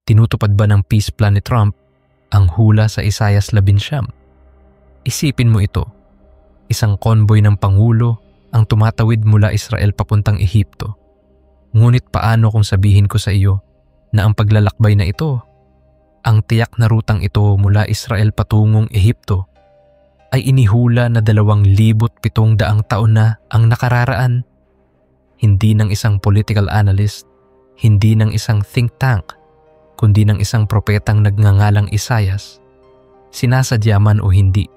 Tinutupad ba ng peace plan ni Trump ang hula sa Isaias 11? Isipin mo ito, isang convoy ng Pangulo ang tumatawid mula Israel papuntang Ehipto. Ngunit paano kung sabihin ko sa iyo na ang paglalakbay na ito, ang tiyak na rutang ito mula Israel patungong Ehipto, ay inihula na 2,700 taon na ang nakararaan? Hindi ng isang political analyst, hindi ng isang think tank, kundi ng isang propetang nagngangalang Isaias. Sinasadya man o hindi,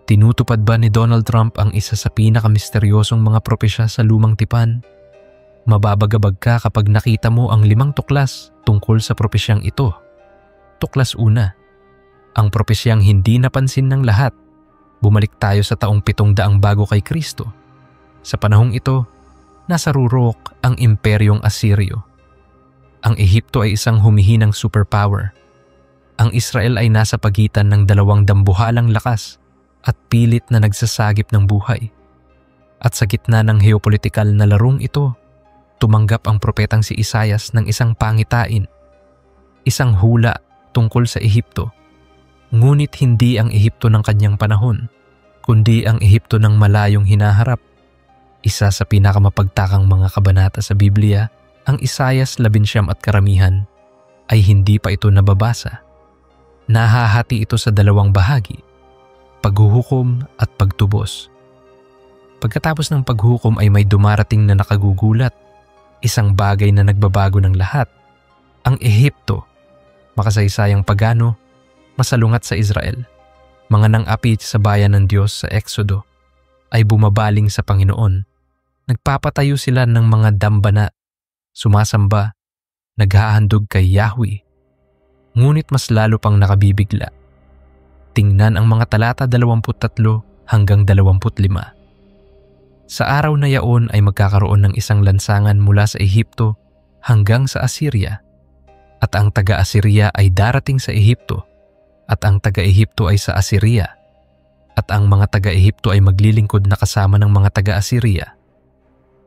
tinutupad ba ni Donald Trump ang isa sa pinakamisteryosong mga propesya sa lumang tipan? Mababagabag ka kapag nakita mo ang 5 tuklas tungkol sa propesyang ito. Tuklas 1, ang propesyang hindi napansin ng lahat. Bumalik tayo sa taong 700 bago kay Kristo. Sa panahong ito, nasa rurok ang imperyong Asiryo. Ang Ehipto ay isang humihinang superpower. Ang Israel ay nasa pagitan ng 2 dambuhalang lakas at pilit na nagsasagip ng buhay. At sa gitna ng geopolitikal na larong ito, tumanggap ang propetang si Isaias ng isang pangitain, isang hula tungkol sa Ehipto. Ngunit hindi ang Ehipto ng kanyang panahon, kundi ang Ehipto ng malayong hinaharap. Isa sa pinakamapagtakang mga kabanata sa Biblia, ang Isaias 11 at karamihan, ay hindi pa ito nababasa. Nahahati ito sa 2 bahagi, paghuhukom at pagtubos. Pagkatapos ng paghukom ay may dumarating na nakagugulat, isang bagay na nagbabago ng lahat. Ang Ehipto, makasaysayang pagano, masalungat sa Israel, mga nang-api sa bayan ng Diyos sa Exodo, ay bumabaling sa Panginoon. Nagpapatayo sila ng mga dambana, sumasamba, naghahandog kay Yahweh. Ngunit mas lalo pang nakabibigla. Tingnan ang mga talata 23 hanggang 25. Sa araw na yaon ay magkakaroon ng isang lansangan mula sa Ehipto hanggang sa Assyria, at ang taga-Assyria ay darating sa Ehipto, at ang taga-Ehipto ay sa Assyria, at ang mga taga-Ehipto ay maglilingkod na kasama ng mga taga-Assyria.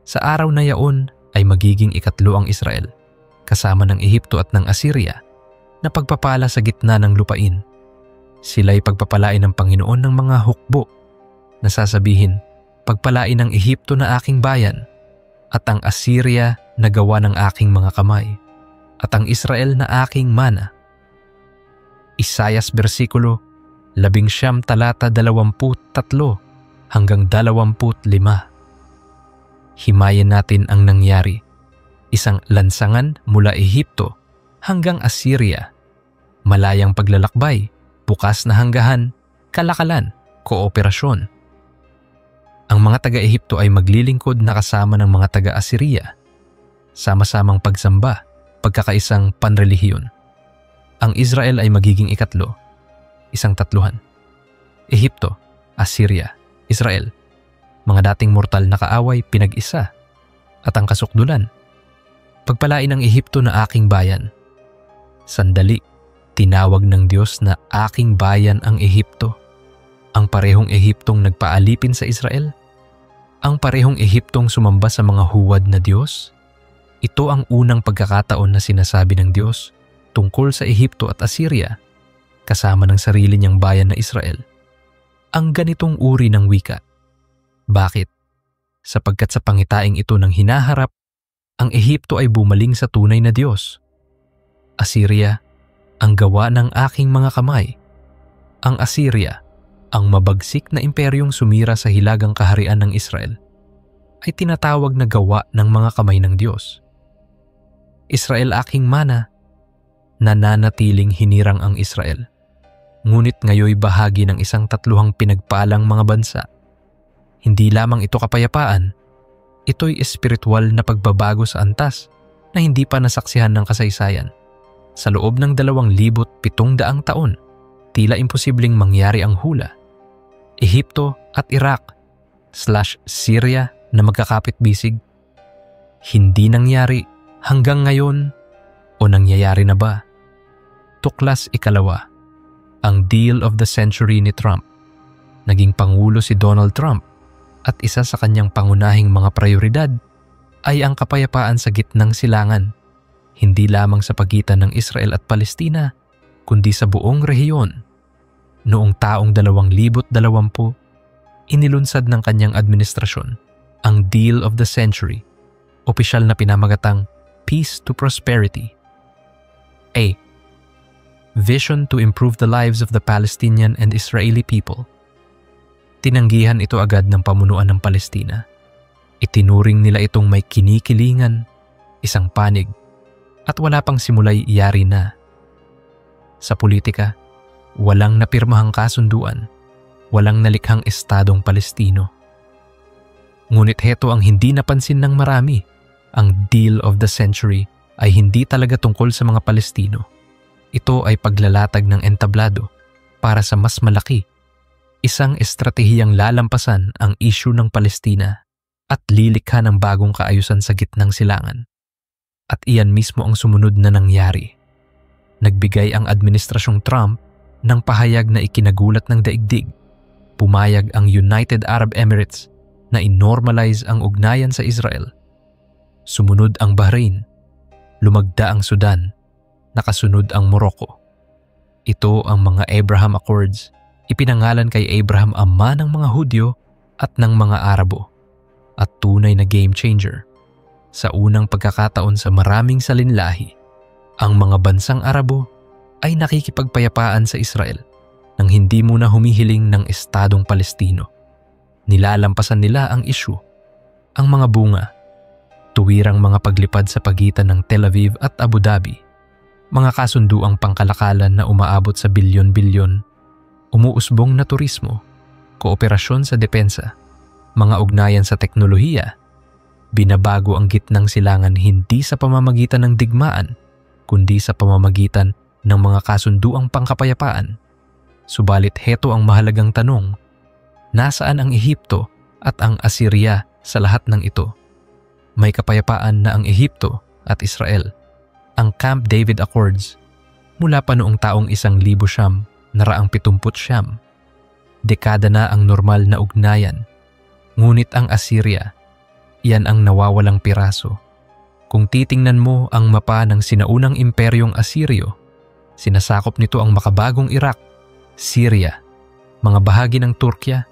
Sa araw na yaon ay magiging ikatlo ang Israel, kasama ng Ehipto at ng Assyria, na pagpapala sa gitna ng lupain. Sila'y pagpapalain ng Panginoon ng mga hukbo, na sasabihin, pagpalain ng Ehipto na aking bayan, at ang Assyria na gawa ng aking mga kamay, at ang Israel na aking mana. Isaias versikulo 11 talata 23 hanggang 25. Himayin natin ang nangyari. Isang lansangan mula Ehipto hanggang Assyria. Malayang paglalakbay, bukas na hanggahan, kalakalan, kooperasyon. Ang mga taga-Ehipto ay maglilingkod na kasama ng mga taga-Assyria. Sama-samang pagsamba, pagkakaisang panrelihiyon. Ang Israel ay magiging ikatlo, isang tatluhan. Ehipto, Assyria, Israel, mga dating mortal na kaaway pinag-isa, at ang kasukdulan. Pagpalain ng Ehipto na aking bayan. Sandali, tinawag ng Diyos na aking bayan ang Ehipto. Ang parehong Ehiptong nagpaalipin sa Israel? Ang parehong Ehiptong sumamba sa mga huwad na Diyos? Ito ang unang pagkakataon na sinasabi ng Diyos tungkol sa Ehipto at Assyria, kasama ng sarili niyang bayan na Israel. Ang ganitong uri ng wika. Bakit? Sapagkat sa pangitaing ito ng hinaharap, ang Ehipto ay bumaling sa tunay na Diyos. Assyria, ang gawa ng aking mga kamay. Ang Assyria, ang mabagsik na imperyong sumira sa hilagang kaharian ng Israel, ay tinatawag na gawa ng mga kamay ng Diyos. Israel aking mana, nananatiling hinirang ang Israel. Ngunit ngayoy bahagi ng isang tatluhang pinagpalang mga bansa. Hindi lamang ito kapayapaan, ito'y espiritual na pagbabago sa antas na hindi pa nasaksihan ng kasaysayan. Sa loob ng 2,700 taon, tila imposibleng mangyari ang hula. Ehipto at Iraq / Syria na magkakapit-bisig. Hindi nangyari hanggang ngayon o nangyayari na ba? Tuklas 2, ang deal of the century ni Trump. Naging pangulo si Donald Trump at isa sa kanyang pangunahing mga prioridad ay ang kapayapaan sa gitnang silangan. hindi lamang sa pagitan ng Israel at Palestina, kundi sa buong rehiyon. Noong taong 2020, inilunsad ng kanyang administrasyon ang Deal of the Century, opisyal na pinamagatang Peace to Prosperity. A. Vision to improve the lives of the Palestinian and Israeli people. Tinanggihan ito agad ng pamunuan ng Palestina. Itinuring nila itong may kinikilingan, isang panig, at wala pang simulay yari na. Sa politika, walang napirmahang kasunduan, walang nalikhang estadong Palestino. Ngunit heto ang hindi napansin ng marami. Ang Deal of the Century ay hindi talaga tungkol sa mga Palestino. Ito ay paglalatag ng entablado para sa mas malaki, isang estratehiyang lalampasan ang isyu ng Palestina at lilikha ng bagong kaayusan sa gitnang silangan. At iyan mismo ang sumunod na nangyari. Nagbigay ang administrasyong Trump ng pahayag na ikinagulat ng daigdig. Pumayag ang United Arab Emirates na inormalize ang ugnayan sa Israel. Sumunod ang Bahrain, lumagda ang Sudan, nakasunod ang Morocco. Ito ang mga Abraham Accords, ipinangalan kay Abraham ama ng mga Hudyo at ng mga Arabo, at tunay na game changer. Sa unang pagkakataon sa maraming salinlahi, ang mga bansang Arabo ay nakikipagpayapaan sa Israel nang hindi muna humihiling ng estadong Palestino. Nilalampasan nila ang isyu, ang mga bunga, tuwirang mga paglipad sa pagitan ng Tel Aviv at Abu Dhabi, mga kasunduang pangkalakalan na umaabot sa bilyon-bilyon, umuusbong na turismo, kooperasyon sa depensa, mga ugnayan sa teknolohiya, binabago ang gitnang silangan hindi sa pamamagitan ng digmaan, kundi sa pamamagitan ng mga kasunduang pangkapayapaan. Subalit heto ang mahalagang tanong, nasaan ang Ehipto at ang Assyria sa lahat ng ito? May kapayapaan na ang Ehipto at Israel. Ang Camp David Accords mula pa noong taong 1970. Dekada na ang normal na ugnayan. Ngunit ang Assyria, iyan ang nawawalang piraso. Kung titingnan mo ang mapa ng sinaunang imperyong Asiryo, sinasakop nito ang makabagong Iraq, Syria, mga bahagi ng Turkya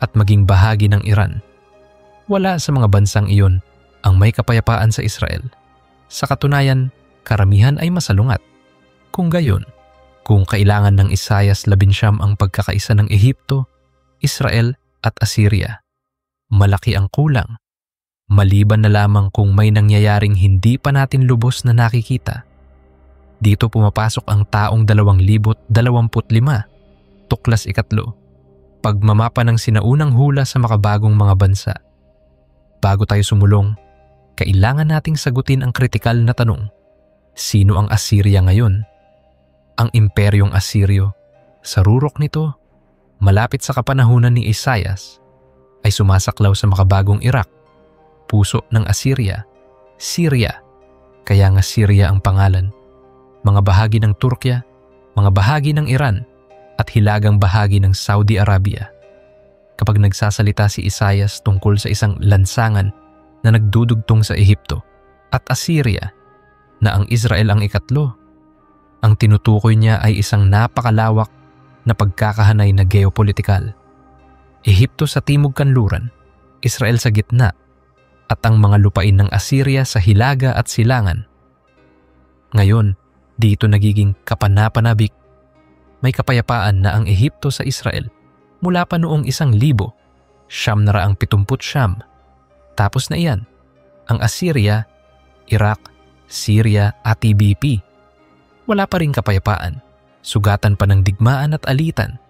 at maging bahagi ng Iran. Wala sa mga bansang iyon ang may kapayapaan sa Israel. Sa katunayan, karamihan ay masalungat. Kung gayon, kung kailangan ng Isaias 11 ang pagkakaisa ng Ehipto, Israel at Assyria, malaki ang kulang. Maliban na lamang kung may nangyayaring hindi pa natin lubos na nakikita. Dito pumapasok ang taong 2025, Tuklas 3, pagmamapa ng sinaunang hula sa makabagong mga bansa. Bago tayo sumulong, kailangan nating sagutin ang kritikal na tanong. Sino ang Assyria ngayon? Ang imperyong Asiryo, sa rurok nito, malapit sa kapanahunan ni Isaias, ay sumasaklaw sa makabagong Iraq, puso ng Assyria, Syria, kaya nga Syria ang pangalan, mga bahagi ng Turkya, mga bahagi ng Iran, at hilagang bahagi ng Saudi Arabia. Kapag nagsasalita si Isaias tungkol sa isang lansangan na nagdudugtong sa Ehipto at Assyria na ang Israel ang ikatlo, ang tinutukoy niya ay isang napakalawak na pagkakahanay na geopolitikal. Ehipto sa timog kanluran, Israel sa gitna, at ang mga lupain ng Assyria sa hilaga at silangan. Ngayon, dito nagiging kapanapanabik. May kapayapaan na ang Ehipto sa Israel mula pa noong 1970. Tapos na iyan, ang Assyria, Iraq, Syria at TBP. Wala pa ring kapayapaan, sugatan pa ng digmaan at alitan.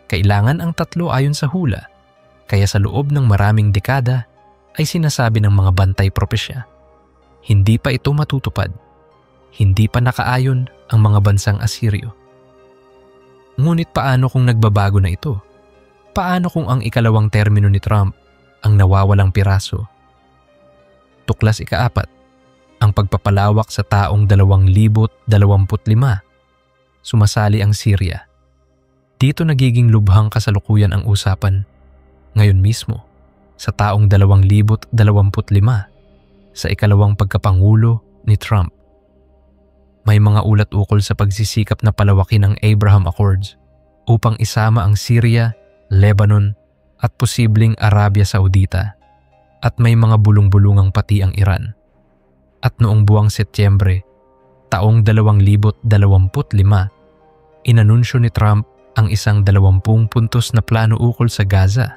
Kailangan ang tatlo ayon sa hula, kaya sa loob ng maraming dekada ay sinasabi ng mga bantay propesya. Hindi pa ito matutupad. Hindi pa nakaayon ang mga bansang Asiryo. Ngunit paano kung nagbabago na ito? Paano kung ang ikalawang termino ni Trump ang nawawalang piraso? Tuklas 4, ang pagpapalawak sa taong 2025. Sumasali ang Syria. Dito nagiging lubhang kasalukuyan ang usapan. Ngayon mismo, sa taong 2025, sa ikalawang pagkapangulo ni Trump, May mga ulat ukol sa pagsisikap na palawakin ang Abraham Accords upang isama ang Syria, Lebanon at posibleng Arabia Saudita, at may mga bulong-bulungang pati ang Iran. At noong buwang Setyembre, taong 2025, inanunsyo ni Trump ang isang 20 puntos na plano ukol sa Gaza,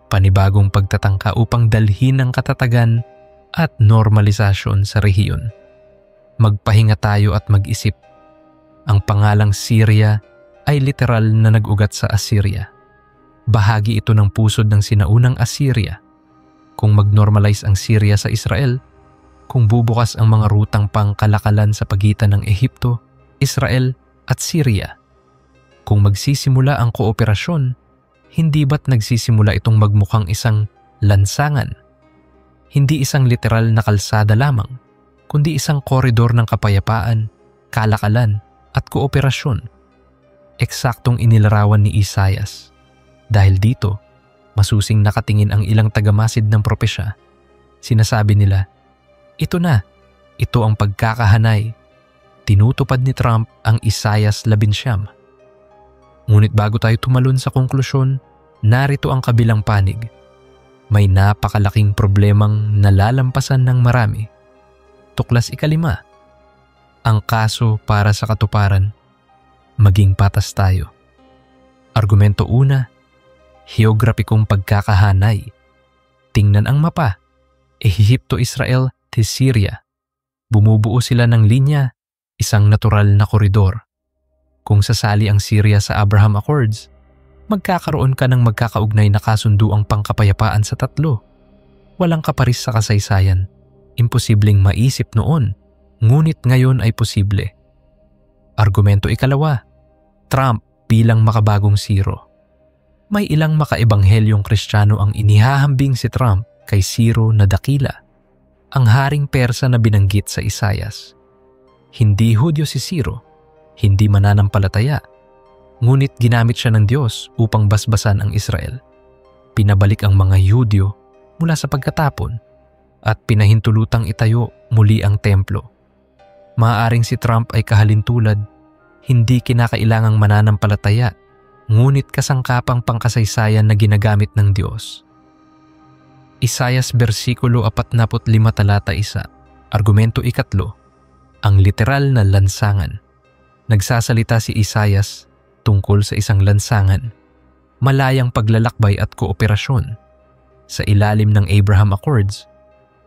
panibagong pagtatangka upang dalhin ang katatagan at normalisasyon sa rehiyon. Magpahinga tayo at mag-isip. Ang pangalang Syria ay literal na nag-ugat sa Assyria. Bahagi ito ng pusod ng sinaunang Assyria. Kung mag-normalize ang Syria sa Israel, kung bubukas ang mga rutang pangkalakalan sa pagitan ng Ehipto, Israel at Syria, kung magsisimula ang kooperasyon, hindi ba't nagsisimula itong magmukhang isang lansangan? Hindi isang literal na kalsada lamang, kundi isang koridor ng kapayapaan, kalakalan at kooperasyon. Eksaktong inilarawan ni Isaias. Dahil dito, masusing nakatingin ang ilang tagamasid ng propesya. Sinasabi nila, ito na, ito ang pagkakahanay. Tinutupad ni Trump ang Isaias 11. Ngunit bago tayo tumalon sa konklusyon, narito ang kabilang panig. May napakalaking problemang nalalampasan ng marami. Tuklas 5. Ang kaso para sa katuparan. Maging patas tayo. Argumento 1. Heograpikong pagkakahanay. Tingnan ang mapa. Ehipto, Israel, at Syria. Bumubuo sila ng linya, isang natural na koridor. Kung sasali ang Syria sa Abraham Accords, magkakaroon ka ng magkakaugnay na kasunduang pangkapayapaan sa tatlo. Walang kaparis sa kasaysayan. Imposibleng maisip noon, ngunit ngayon ay posible. Argumento 2. Trump bilang makabagong Siro. May ilang makaebanghelyong Kristiyano ang inihahambing si Trump kay Siro na dakila, ang haring Persa na binanggit sa Isaias. Hindi Hudyo si Siro, hindi mananampalataya, ngunit ginamit siya ng Diyos upang basbasan ang Israel. Pinabalik ang mga Hudyo mula sa pagkatapon at pinahintulutang itayo muli ang templo. Maaaring si Trump ay kahalintulad, hindi kinakailangang mananampalataya, ngunit kasangkapang pangkasaysayan na ginagamit ng Diyos. Isaias versikulo 45 talata 1, argumento 3, ang literal na lansangan. Nagsasalita si Isaias tungkol sa isang lansangan, malayang paglalakbay at kooperasyon. Sa ilalim ng Abraham Accords,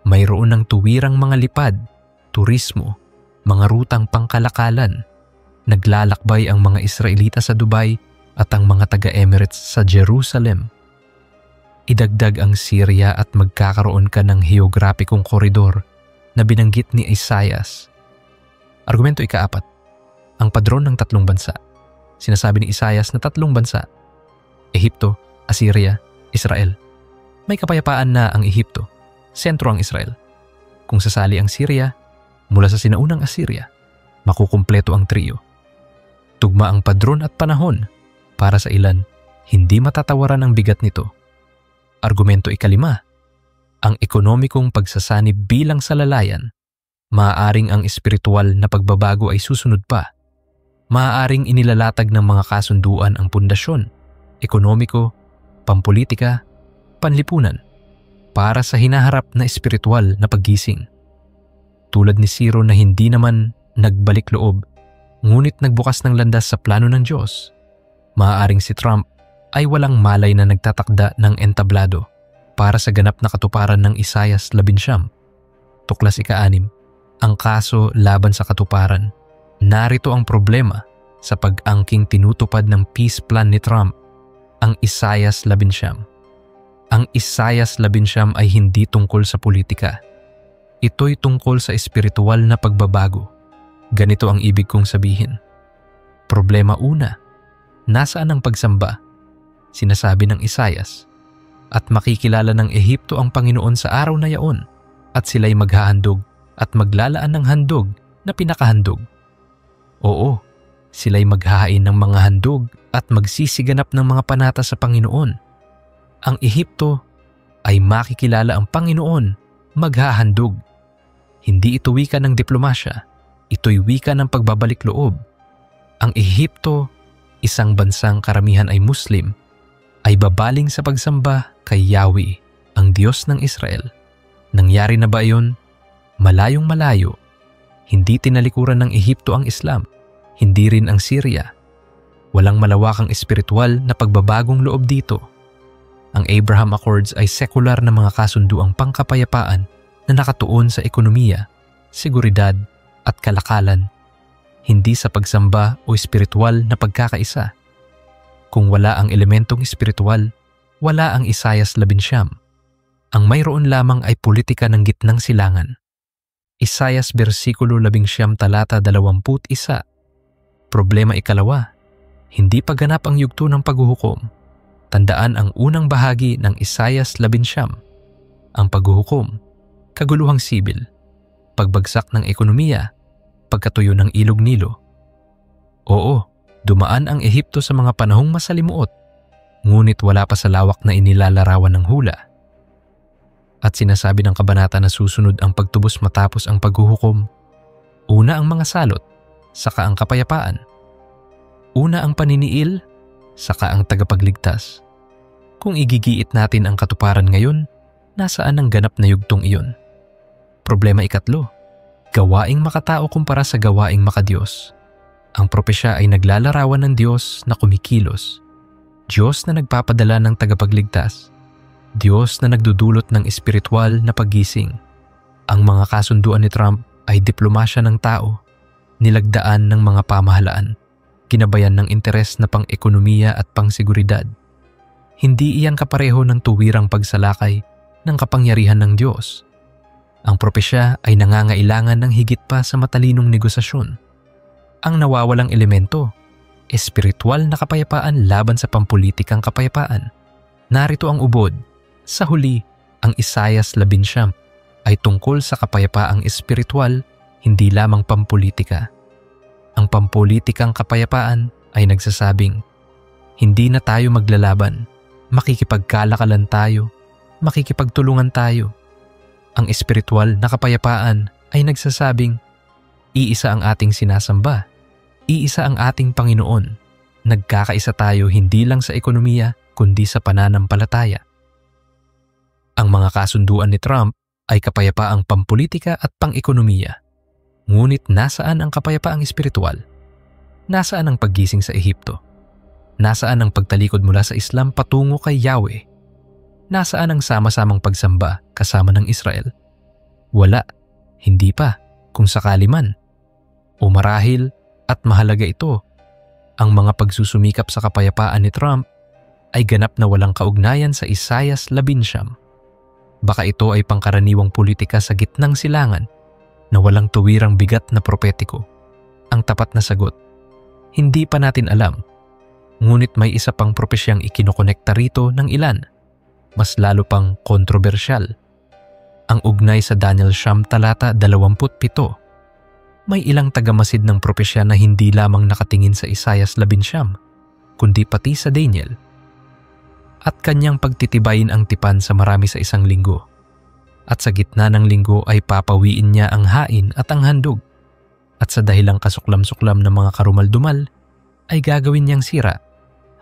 mayroon ng tuwirang mga lipad, turismo, mga rutang pangkalakalan. Naglalakbay ang mga Israelita sa Dubai at ang mga taga-Emirates sa Jerusalem. Idagdag ang Syria at magkakaroon ka ng heograpikong koridor na binanggit ni Isaias. Argumento 4. Ang padron ng 3 bansa. Sinasabi ni Isaias na 3 bansa. Ehipto, Assyria, Israel. May kapayapaan na ang Ehipto. Sentro ang Israel. Kung sasali ang Syria, mula sa sinaunang Assyria, makukumpleto ang trio. Tugma ang padron at panahon. Para sa ilan, hindi matatawaran ang bigat nito. Argumento 5. Ang ekonomikong pagsasanib bilang salalayan. Maaaring ang espiritual na pagbabago ay susunod pa. Maaaring inilalatag ng mga kasunduan ang pundasyon, ekonomiko, pampolitika, panlipunan, para sa hinaharap na espiritual na paggising. Tulad ni Siro na hindi naman nagbalik loob, ngunit nagbukas ng landas sa plano ng Diyos, maaaring si Trump ay walang malay na nagtatakda ng entablado para sa ganap na katuparan ng Isaias 11. Tuklas 6. Ang kaso laban sa katuparan. Narito ang problema sa pag-angking tinutupad ng peace plan ni Trump, ang Isaias 11. Ang Isaias 11 ay hindi tungkol sa politika. Ito'y tungkol sa espiritual na pagbabago. Ganito ang ibig kong sabihin. Problema 1. Nasaan ang pagsamba? Sinasabi ng Isaias, at makikilala ng Ehipto ang Panginoon sa araw na yaon, at sila'y maghahandog at maglalaan ng handog na pinakahandog. Oo, sila'y maghahain ng mga handog at magsisiganap ng mga panata sa Panginoon. Ang Ehipto ay makikilala ang Panginoon, maghahandog. Hindi ito wika ng diplomasya, ito'y wika ng pagbabalik loob. Ang Ehipto, isang bansang karamihan ay Muslim, ay babaling sa pagsamba kay Yahweh, ang Diyos ng Israel. Nangyari na ba iyon? Malayong malayo. Hindi tinalikuran ng Ehipto ang Islam, hindi rin ang Syria. Walang malawakang espiritual na pagbabagong loob dito. Ang Abraham Accords ay sekular na mga kasunduang pangkapayapaan na nakatuon sa ekonomiya, seguridad at kalakalan, hindi sa pagsamba o espiritual na pagkakaisa. Kung wala ang elementong espiritual, wala ang Isayas 11. Ang mayroon lamang ay politika ng gitnang silangan. Isayas versikulo 11 talata 21. Problema ikalawa, hindi pa ganap ang yugto ng paghuhukom. Tandaan ang unang bahagi ng Isayas 11. Ang paghuhukom, kaguluhang sibil, pagbagsak ng ekonomiya, pagkatuyo ng ilog Nilo. Oo, dumaan ang Ehipto sa mga panahong masalimuot, ngunit wala pa sa lawak na inilalarawan ng hula. At sinasabi ng kabanata na susunod ang pagtubos matapos ang paghuhukom. Una ang mga salot, saka ang kapayapaan. Una ang paniniil, saka ang tagapagligtas. Kung igigiit natin ang katuparan ngayon, nasaan ang ganap na yugtong iyon? Problema ikatlo, gawaing makatao kumpara sa gawaing makadiyos. Ang propesya ay naglalarawan ng Diyos na kumikilos, Diyos na nagpapadala ng tagapagligtas, Diyos na nagdudulot ng espiritual na paggising. Ang mga kasunduan ni Trump ay diplomasya ng tao, nilagdaan ng mga pamahalaan, ginabayan ng interes na pang-ekonomiya at pang-seguridad. Hindi iyan kapareho ng tuwirang pagsalakay ng kapangyarihan ng Diyos. Ang propesya ay nangangailangan ng higit pa sa matalinong negosasyon. Ang nawawalang elemento, espiritual na kapayapaan laban sa pampulitikang kapayapaan. Narito ang ubod. Sa huli, ang Isayas 11 ay tungkol sa kapayapaang espiritual, hindi lamang pampulitika. Ang pampulitikang kapayapaan ay nagsasabing, hindi na tayo maglalaban, makikipagkalakalan tayo, makikipagtulungan tayo. Ang espiritual na kapayapaan ay nagsasabing, iisa ang ating sinasamba, iisa ang ating Panginoon. Nagkakaisa tayo hindi lang sa ekonomiya kundi sa pananampalataya. Ang mga kasunduan ni Trump ay kapayapaang pampulitika at pang-ekonomiya. Ngunit nasaan ang kapayapaang espiritual? Nasaan ang paggising sa Ehipto? Nasaan ang pagtalikod mula sa Islam patungo kay Yahweh? Nasaan ang sama-samang pagsamba kasama ng Israel? Wala, hindi pa, kung sakali man. O marahil at mahalaga ito, ang mga pagsusumikap sa kapayapaan ni Trump ay ganap na walang kaugnayan sa Isayas 11. Baka ito ay pangkaraniwang politika sa gitnang silangan na walang tuwirang bigat na propetiko. Ang tapat na sagot, hindi pa natin alam. Ngunit may isa pang propesyang ikinokonekta rito ng ilan, mas lalo pang kontrobersyal. Ang ugnay sa Daniel 9 talata 27. May ilang tagamasid ng propesya na hindi lamang nakatingin sa Isayas 11, kundi pati sa Daniel. At kanyang pagtitibayin ang tipan sa marami sa isang linggo. At sa gitna ng linggo ay papawiin niya ang hain at ang handog. At sa dahilang kasuklam-suklam ng mga karumaldumal, ay gagawin niyang sira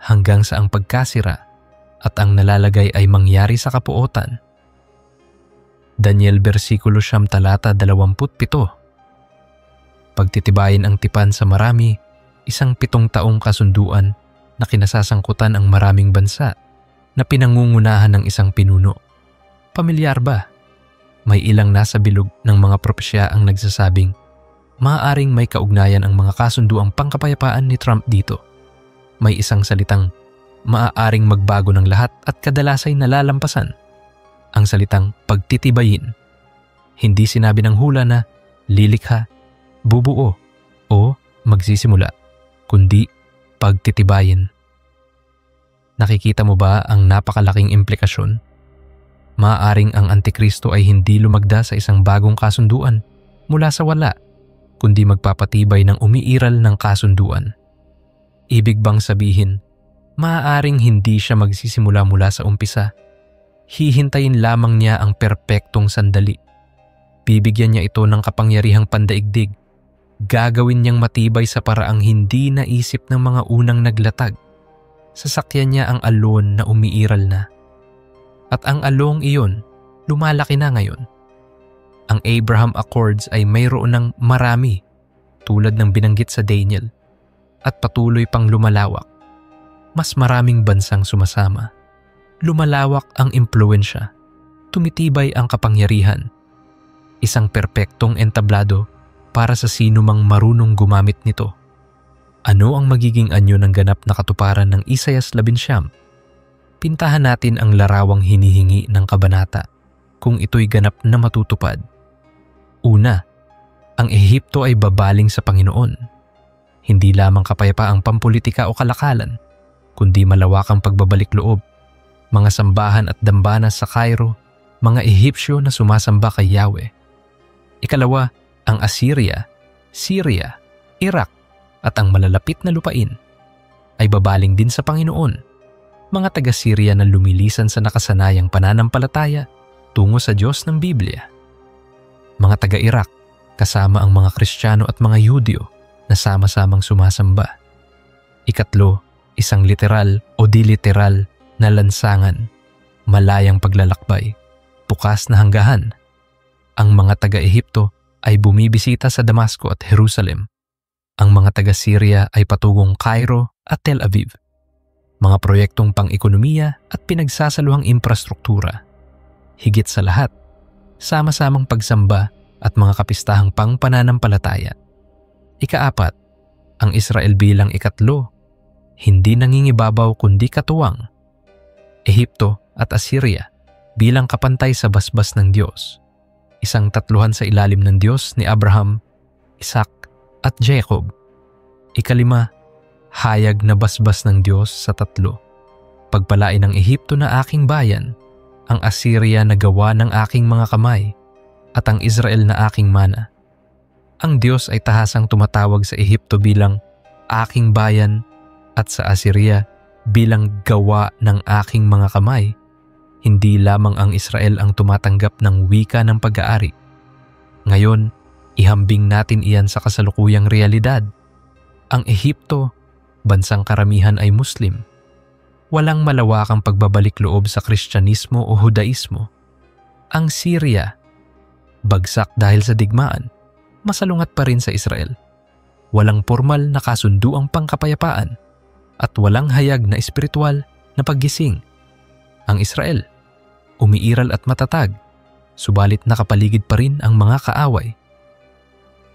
hanggang sa ang pagkasira at ang nalalagay ay mangyari sa kapuotan. Daniel versikulo 9 talata 27. Pagtitibayin ang tipan sa marami, isang 7 taong kasunduan na kinasasangkutan ang maraming bansa na pinangungunahan ng isang pinuno. Pamilyar ba? May ilang nasa bilog ng mga propesya ang nagsasabing, maaaring may kaugnayan ang mga kasunduang pangkapayapaan ni Trump dito. May isang salitang, maaaring magbago ng lahat at kadalasay nalalampasan. Ang salitang pagtitibayin. Hindi sinabi ng hula na lilikha, bubuo, o magsisimula, kundi pagtitibayin. Nakikita mo ba ang napakalaking implikasyon? Maaaring ang Antikristo ay hindi lumagda sa isang bagong kasunduan mula sa wala, kundi magpapatibay ng umiiral ng kasunduan. Ibig bang sabihin, maaaring hindi siya magsisimula mula sa umpisa. Hihintayin lamang niya ang perpektong sandali. Bibigyan niya ito ng kapangyarihang pandaigdig Gagawin niyang matibay sa paraang hindi naisip ng mga unang naglatag. Sasakyan niya ang alon na umiiral na. At ang along iyon, lumalaki na ngayon. Ang Abraham Accords ay mayroon ng marami, tulad ng binanggit sa Daniel, at patuloy pang lumalawak. Mas maraming bansang sumasama. Lumalawak ang impluwensya. Tumitibay ang kapangyarihan. Isang perpektong entablado para sa sino mang marunong gumamit nito. Ano ang magiging anyo ng ganap na katuparan ng Isaias 11? Pintahan natin ang larawang hinihingi ng kabanata kung ito'y ganap na matutupad. Una, ang Ehipto ay babaling sa Panginoon. Hindi lamang kapayapaang pampolitika o kalakalan, kundi malawakang pagbabalik loob, mga sambahan at dambana sa Cairo, mga Ehipsyo na sumasamba kay Yahweh. Ikalawa, ang Assyria, Syria, Iraq at ang malalapit na lupain ay babaling din sa Panginoon. Mga taga-Syria na lumilisan sa nakasanayang pananampalataya tungo sa Diyos ng Biblia. Mga taga-Iraq, kasama ang mga Kristiyano at mga Yudyo na sama-samang sumasamba. Ikatlo, isang literal o di-literal na lansangan, malayang paglalakbay, bukas na hanggahan. Ang mga taga-Ehipto ay bumibisita sa Damasco at Jerusalem. Ang mga taga-Syria ay patungong Cairo at Tel Aviv. Mga proyektong pang-ekonomiya at pinagsasaluhang infrastruktura. Higit sa lahat, sama-samang pagsamba at mga kapistahang pang-pananampalataya. Ikaapat, ang Israel bilang ikatlo, hindi nangingibabaw kundi katuwang. Ehipto at Assyria bilang kapantay sa basbas ng Diyos. Isang tatluhan sa ilalim ng Diyos ni Abraham, Isaac at Jacob. Ikalima, hayag na basbas ng Diyos sa tatlo. Pagpalain ng Ehipto na aking bayan, ang Assyria na gawa ng aking mga kamay, at ang Israel na aking mana. Ang Diyos ay tahasang tumatawag sa Ehipto bilang aking bayan at sa Assyria bilang gawa ng aking mga kamay. Hindi lamang ang Israel ang tumatanggap ng wika ng pag-aari. Ngayon, ihambing natin iyan sa kasalukuyang realidad. Ang Ehipto, bansang karamihan ay Muslim. Walang malawakang pagbabalik loob sa Kristyanismo o Hudaismo. Ang Syria, bagsak dahil sa digmaan, masalungat pa rin sa Israel. Walang formal na kasunduang pangkapayapaan at walang hayag na espiritual na paggising. Ang Israel, umiiral at matatag, subalit nakapaligid pa rin ang mga kaaway.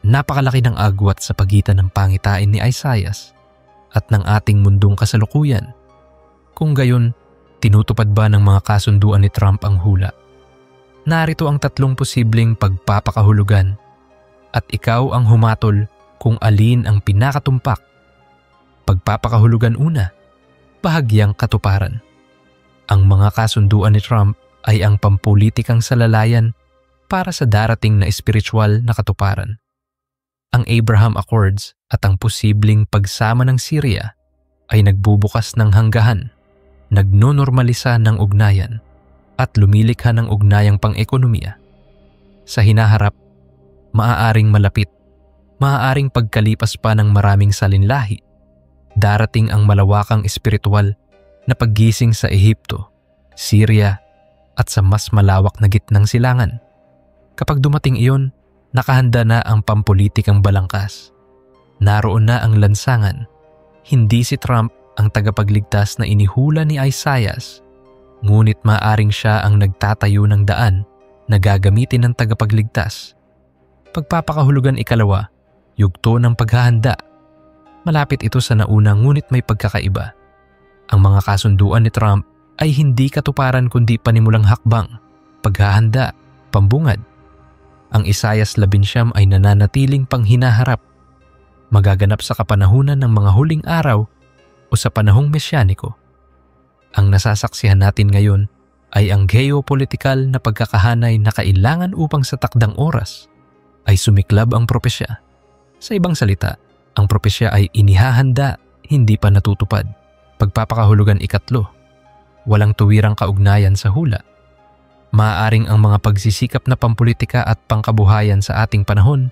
Napakalaki ng agwat sa pagitan ng pangitain ni Isaias at ng ating mundong kasalukuyan. Kung gayon, tinutupad ba ng mga kasunduan ni Trump ang hula? Narito ang tatlong posibleng pagpapakahulugan at ikaw ang humatol kung alin ang pinakatumpak. Pagpapakahulugan una, bahagyang katuparan. Ang mga kasunduan ni Trump ay ang pampulitikang salalayan para sa darating na espiritual na katuparan. Ang Abraham Accords at ang posibleng pagsama ng Syria ay nagbubukas ng hanggahan, nagnonormalisa ng ugnayan at lumilikha ng ugnayang pang-ekonomiya. Sa hinaharap, maaaring malapit, maaaring pagkalipas pa ng maraming salinlahi, darating ang malawakang espiritual na paggising sa Ehipto, Syria at sa mas malawak na gitnang silangan. Kapag dumating iyon, nakahanda na ang pampulitikang balangkas. Naroon na ang lansangan. Hindi si Trump ang tagapagligtas na inihula ni Isaias, ngunit maaaring siya ang nagtatayo ng daan na gagamitin ng tagapagligtas. Pagpapakahulugan ikalawa, yugto ng paghahanda. Malapit ito sa nauna ngunit may pagkakaiba. Ang mga kasunduan ni Trump ay hindi katuparan kundi panimulang hakbang, paghahanda, pambungad. Ang Isaias 11 ay nananatiling panghinaharap, magaganap sa kapanahunan ng mga huling araw o sa panahong mesyaniko. Ang nasasaksihan natin ngayon ay ang geopolitikal na pagkakahanay na kailangan upang sa takdang oras ay sumiklab ang propesya. Sa ibang salita, ang propesya ay inihahanda, hindi pa natutupad. Pagpapakahulugan ikatlo, walang tuwirang kaugnayan sa hula. Maaaring ang mga pagsisikap na pampulitika at pangkabuhayan sa ating panahon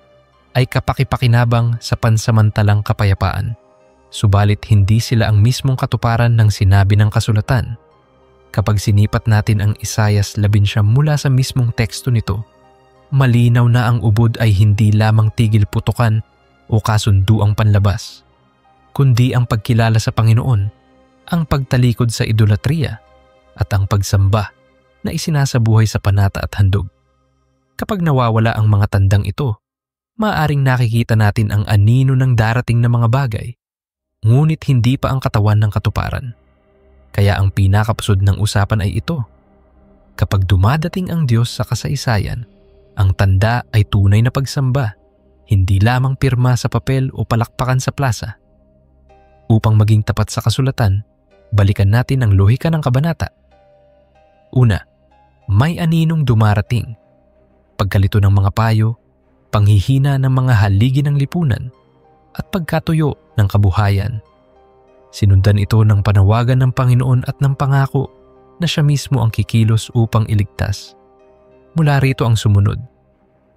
ay kapakipakinabang sa pansamantalang kapayapaan. Subalit hindi sila ang mismong katuparan ng sinabi ng kasulatan. Kapag sinipat natin ang Isayas 11 mula sa mismong teksto nito, malinaw na ang ubod ay hindi lamang tigil putukan o kasunduang panlabas, kundi ang pagkilala sa Panginoon, ang pagtalikod sa idolatriya, at ang pagsamba na isinasabuhay sa panata at handog. Kapag nawawala ang mga tandang ito, maaaring nakikita natin ang anino ng darating na mga bagay, ngunit hindi pa ang katawan ng katuparan. Kaya ang pinakapusod ng usapan ay ito. Kapag dumadating ang Diyos sa kasaysayan, ang tanda ay tunay na pagsamba, hindi lamang pirma sa papel o palakpakan sa plaza. Upang maging tapat sa kasulatan, balikan natin ang lohika ng kabanata. Una, may aninong dumarating. Pagkalito ng mga payo, panghihina ng mga haligi ng lipunan, at pagkatuyo ng kabuhayan. Sinundan ito ng panawagan ng Panginoon at ng pangako na siya mismo ang kikilos upang iligtas. Mula rito ang sumunod.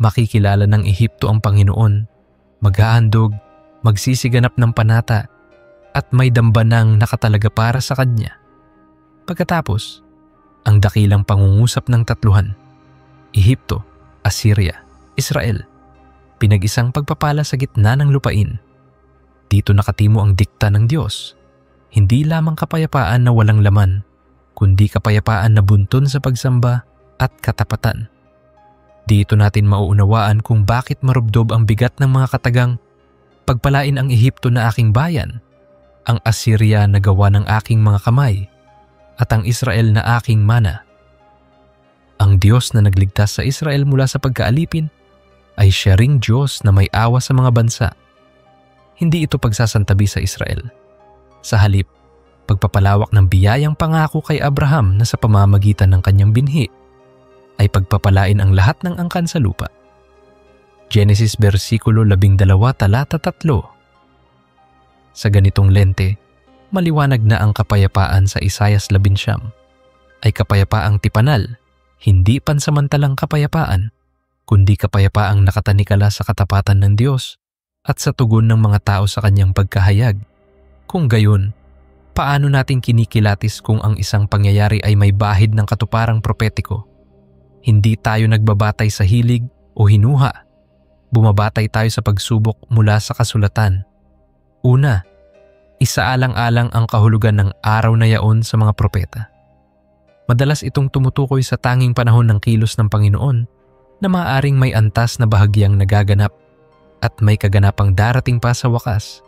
Makikilala ng Ehipto ang Panginoon, maghahandog, magsisiganap ng panata, at may dambanang nakatalaga para sa kanya. Pagkatapos, ang dakilang pangungusap ng tatluhan, Ehipto, Assyria, Israel, pinag-isang pagpapala sa gitna ng lupain. Dito nakatimo ang dikta ng Diyos. Hindi lamang kapayapaan na walang laman, kundi kapayapaan na buntun sa pagsamba at katapatan. Dito natin mauunawaan kung bakit marubdob ang bigat ng mga katagang, pagpalain ang Ehipto na aking bayan, ang Assyria na gawa ng aking mga kamay, at ang Israel na aking mana. Ang Diyos na nagligtas sa Israel mula sa pagkaalipin ay siya ring Diyos na may awa sa mga bansa. Hindi ito pagsasantabi sa Israel. Sa halip, pagpapalawak ng biyayang pangako kay Abraham na sa pamamagitan ng kanyang binhi ay pagpapalain ang lahat ng angkan sa lupa. Genesis versikulo 12 talata 3. Sa ganitong lente, maliwanag na ang kapayapaan sa Isayas 11 ay kapayapaang tipanal, hindi pansamantalang kapayapaan, kundi kapayapaang nakatanikala sa katapatan ng Diyos at sa tugon ng mga tao sa kanyang pagkahayag. Kung gayon, paano natin kinikilatis kung ang isang pangyayari ay may bahid ng katuparang propetiko? Hindi tayo nagbabatay sa hilig o hinuha. Bumabatay tayo sa pagsubok mula sa kasulatan. Una, isaalang-alang ang kahulugan ng araw na yaon sa mga propeta. Madalas itong tumutukoy sa tanging panahon ng kilos ng Panginoon na maaaring may antas na bahagyang nagaganap at may kaganapang darating pa sa wakas.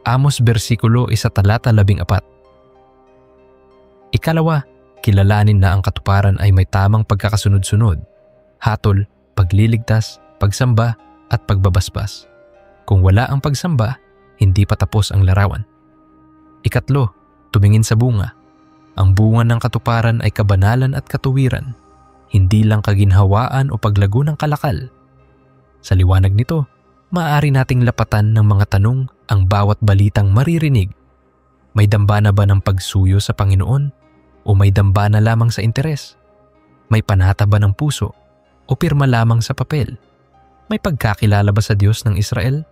Amos versikulo 1 talata 14. Ikalawa, kilalanin na ang katuparan ay may tamang pagkakasunod-sunod, hatol, pagliligtas, pagsamba at pagbabasbas. Kung wala ang pagsamba, hindi pa tapos ang larawan. Ikatlo, tumingin sa bunga. Ang bunga ng katuparan ay kabanalan at katuwiran, hindi lang kaginhawaan o paglago ng kalakal. Sa liwanag nito, maaari nating lapatan ng mga tanong ang bawat balitang maririnig. May dambana ba ng pagsuyo sa Panginoon o may dambana lamang sa interes? May panata ba ng puso o pirma lamang sa papel? May pagkakilala ba sa Diyos ng Israel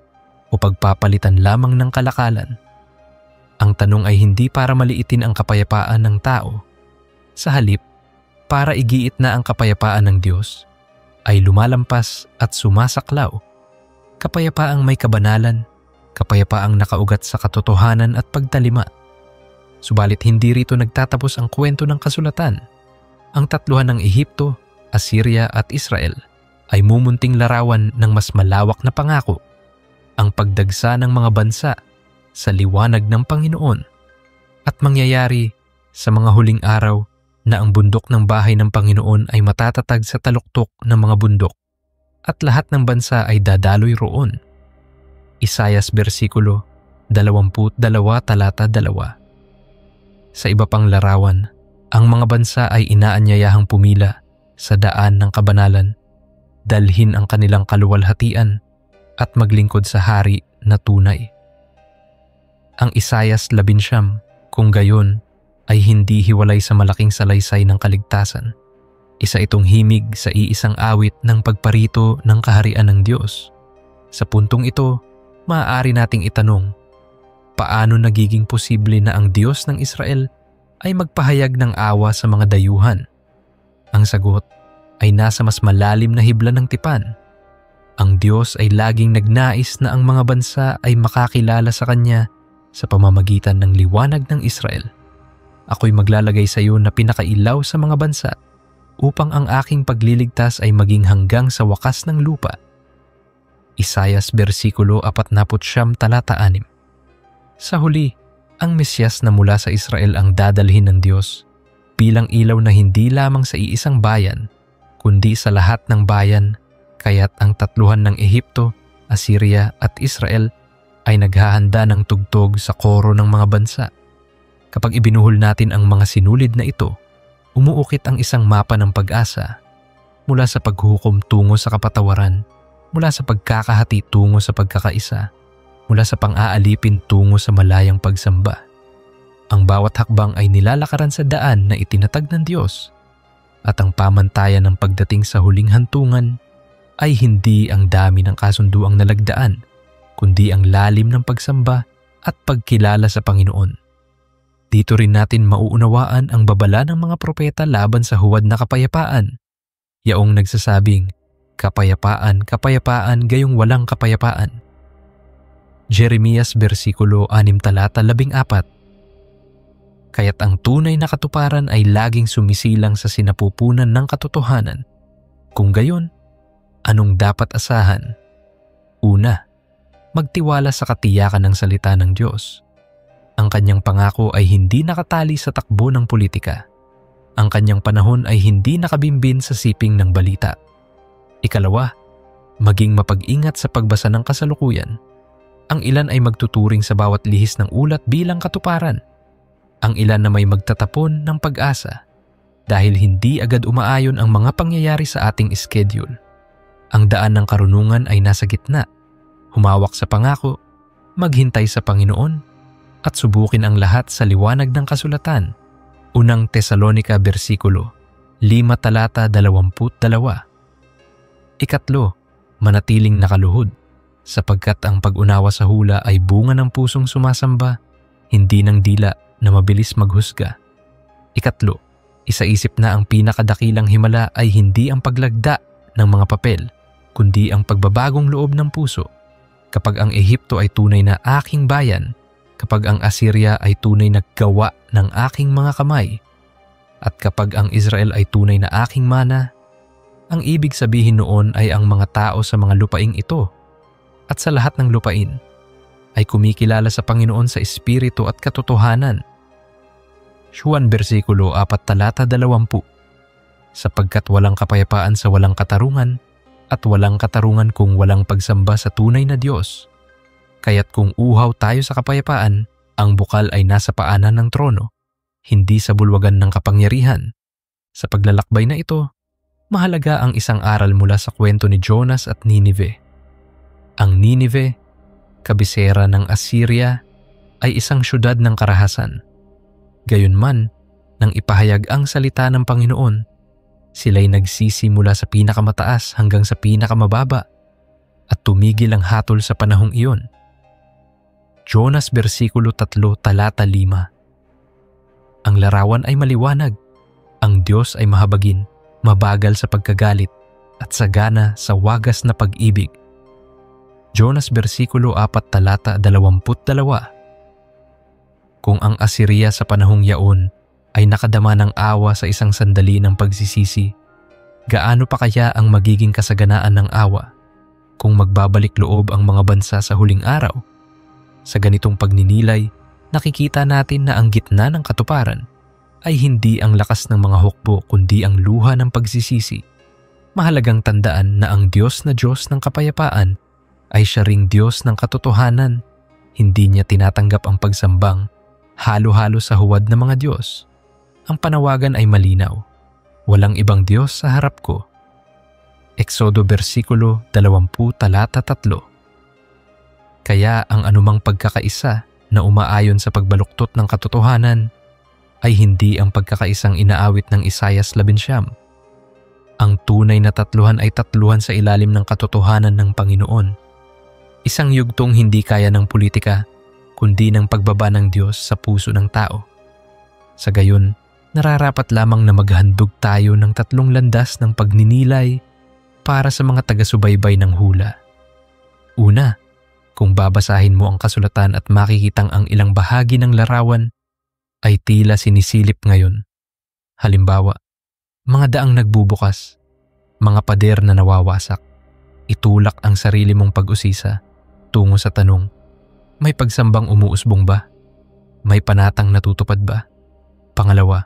o pagpapalitan lamang ng kalakalan? Ang tanong ay hindi para maliitin ang kapayapaan ng tao. Sa halip, para igiit na ang kapayapaan ng Diyos ay lumalampas at sumasaklaw. Kapayapaang may kabanalan, kapayapaang nakaugat sa katotohanan at pagtalima. Subalit hindi rito nagtatapos ang kwento ng kasulatan. Ang tatluhan ng Ehipto, Assyria at Israel ay mumunting larawan ng mas malawak na pangako, ang pagdagsa ng mga bansa sa liwanag ng Panginoon, at mangyayari sa mga huling araw na ang bundok ng bahay ng Panginoon ay matatatag sa taluktok ng mga bundok at lahat ng bansa ay dadaloy roon. Isayas versikulo 22 talata 2. Sa iba pang larawan, ang mga bansa ay inaanyayahang pumila sa daan ng kabanalan, dalhin ang kanilang kaluwalhatian at maglingkod sa hari na tunay. Ang Isayas 11, kung gayon, ay hindi hiwalay sa malaking salaysay ng kaligtasan. Isa itong himig sa iisang awit ng pagparito ng kaharian ng Diyos. Sa puntong ito, maaari nating itanong, paano nagiging posible na ang Diyos ng Israel ay magpahayag ng awa sa mga dayuhan? Ang sagot ay nasa mas malalim na hibla ng tipan. Ang Diyos ay laging nagnais na ang mga bansa ay makakilala sa Kanya sa pamamagitan ng liwanag ng Israel. Ako'y maglalagay sa iyo na pinakailaw sa mga bansa upang ang aking pagliligtas ay maging hanggang sa wakas ng lupa. Isayas versikulo 49 talata 6. Sa huli, ang Mesyas na mula sa Israel ang dadalhin ng Diyos bilang ilaw na hindi lamang sa iisang bayan, kundi sa lahat ng bayan, kaya't ang tatluhan ng Ehipto, Assyria at Israel ay naghahanda ng tugtog sa koro ng mga bansa. Kapag ibinuhol natin ang mga sinulid na ito, umuukit ang isang mapa ng pag-asa mula sa paghukom tungo sa kapatawaran, mula sa pagkakahati tungo sa pagkakaisa, mula sa pang-aalipin tungo sa malayang pagsamba. Ang bawat hakbang ay nilalakaran sa daan na itinatag ng Diyos, at ang pamantayan ng pagdating sa huling hantungan ay hindi ang dami ng kasunduang nalagdaan, kundi ang lalim ng pagsamba at pagkilala sa Panginoon. Dito rin natin mauunawaan ang babala ng mga propeta laban sa huwad na kapayapaan, yaong nagsasabing, kapayapaan, kapayapaan, gayong walang kapayapaan. Jeremias versikulo 6 talata 14. Kaya't ang tunay na katuparan ay laging sumisilang sa sinapupunan ng katotohanan. Kung gayon, anong dapat asahan? Una, magtiwala sa katiyakan ng salita ng Diyos. Ang kanyang pangako ay hindi nakatali sa takbo ng politika. Ang kanyang panahon ay hindi nakabimbin sa siping ng balita. Ikalawa, maging mapag-ingat sa pagbasa ng kasalukuyan. Ang ilan ay magtuturing sa bawat lihis ng ulat bilang katuparan. Ang ilan na may magtatapon ng pag-asa dahil hindi agad umaayon ang mga pangyayari sa ating schedule. Ang daan ng karunungan ay nasa gitna. Humawak sa pangako, maghintay sa Panginoon, at subukin ang lahat sa liwanag ng kasulatan. Unang Tesalonika versikulo 5 talata 22. Ikatlo, manatiling nakaluhod, sapagkat ang pag-unawa sa hula ay bunga ng pusong sumasamba, hindi ng dila na mabilis maghusga. Ikatlo, isaisip na ang pinakadakilang himala ay hindi ang paglagda ng mga papel, kundi ang pagbabagong loob ng puso. Kapag ang Ehipto ay tunay na aking bayan, kapag ang Assyria ay tunay na gawa ng aking mga kamay, at kapag ang Israel ay tunay na aking mana, ang ibig sabihin noon ay ang mga tao sa mga lupaing ito at sa lahat ng lupain ay kumikilala sa Panginoon sa Espiritu at katotohanan. Juan versikulo 4 talata 20. Sapagkat walang kapayapaan sa walang katarungan, at walang katarungan kung walang pagsamba sa tunay na Diyos. Kaya't kung uhaw tayo sa kapayapaan, ang bukal ay nasa paanan ng trono, hindi sa bulwagan ng kapangyarihan. Sa paglalakbay na ito, mahalaga ang isang aral mula sa kwento ni Jonas at Ninive. Ang Ninive, kabisera ng Assyria, ay isang syudad ng karahasan. Gayunman, nang ipahayag ang salita ng Panginoon, sila'y nagsisimula sa pinakamataas hanggang sa pinakamababa at tumigil ang hatol sa panahong iyon. Jonas versikulo 3 talata 5. Ang larawan ay maliwanag. Ang Diyos ay mahabagin, mabagal sa pagkagalit, at sagana sa wagas na pag-ibig. Jonas versikulo 4 talata 22. Kung ang Assyria sa panahong yaon ay nakadama ng awa sa isang sandali ng pagsisisi, gaano pa kaya ang magiging kasaganaan ng awa kung magbabalik loob ang mga bansa sa huling araw? Sa ganitong pagninilay, nakikita natin na ang gitna ng katuparan ay hindi ang lakas ng mga hukbo kundi ang luha ng pagsisisi. Mahalagang tandaan na ang Diyos na Diyos ng kapayapaan ay siya ring Diyos ng katotohanan. Hindi niya tinatanggap ang pagsambang halo-halo sa huwad ng mga Diyos. Ang panawagan ay malinaw. Walang ibang Diyos sa harap ko. Exodo versikulo 20 talata 3. Kaya ang anumang pagkakaisa na umaayon sa pagbaluktot ng katotohanan ay hindi ang pagkakaisang inaawit ng Isayas 11. Ang tunay na tatluhan ay tatluhan sa ilalim ng katotohanan ng Panginoon. Isang yugtong hindi kaya ng politika, kundi ng pagbaba ng Diyos sa puso ng tao. Sa gayon, nararapat lamang na maghandog tayo ng 3 landas ng pagninilay para sa mga taga-subaybay ng hula. Una, kung babasahin mo ang kasulatan at makikitang ang ilang bahagi ng larawan ay tila sinisilip ngayon. Halimbawa, mga daang nagbubukas, mga pader na nawawasak. Itulak ang sarili mong pag-usisa tungo sa tanong, may pagsambang umuusbong ba? May panatang natutupad ba? Pangalawa,